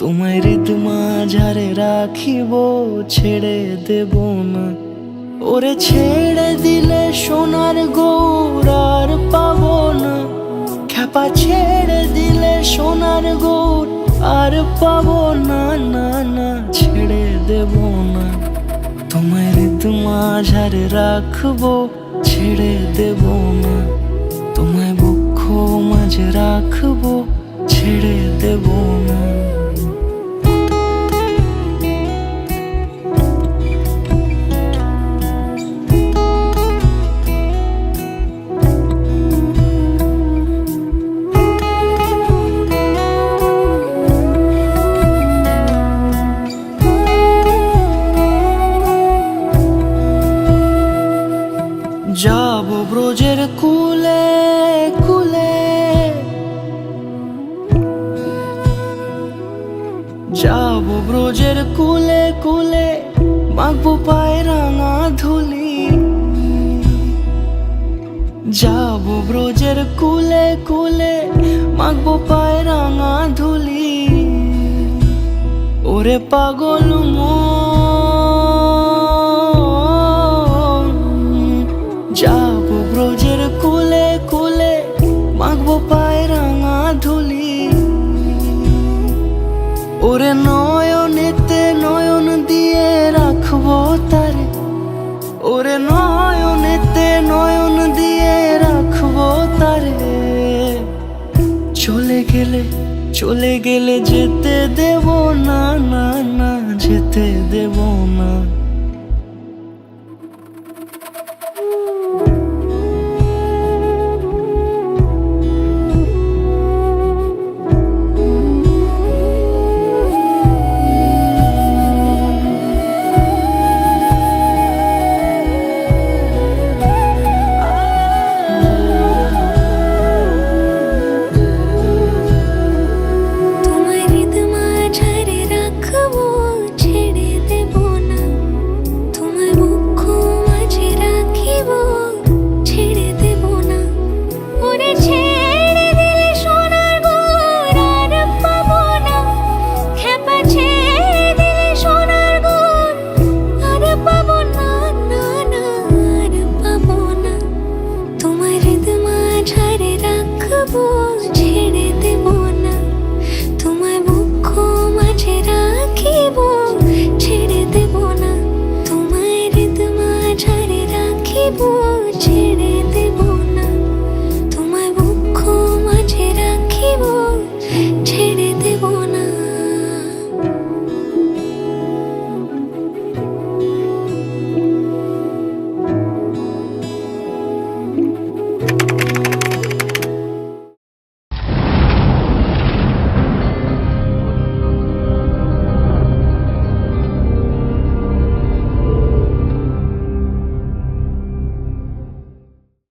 তোমায় হৃদ মাঝারে রাখিব, ছেড়ে দেব না। ওরে ছেড়ে দিলে সোনার গৌর আর পাবো না। খ্যাপা ছেড়ে দিলে সোনার গৌর আর পাবো না, না না ছেড়ে দেব না। তোমায় হৃদ মাঝারে রাখবো, ছেড়ে দেব না। তোমায় বক্ষ মাঝে রাখবো, ছেড়ে দেব না। যাব ব্রজের কুলে কুলে, যাব ব্রজের কুলে কুলে, মাখবো পায়ে রাঙা ধুলি। যাব ব্রজের কুলে কুলে, মাখবো পায়ে রাঙা ধুলি। ওরে পাগল যাব ব্রজের কুলে কুলে, মাখবো পায়ে রাঙা ধুলি। ওরে নয়নেতে নয়ন দিয়ে রাখবো তারে, ওরে নয়নেতে নয়ন দিয়ে রাখবো তারে। চলে গেলে যেতে দেব না, না না যেতে দেব না।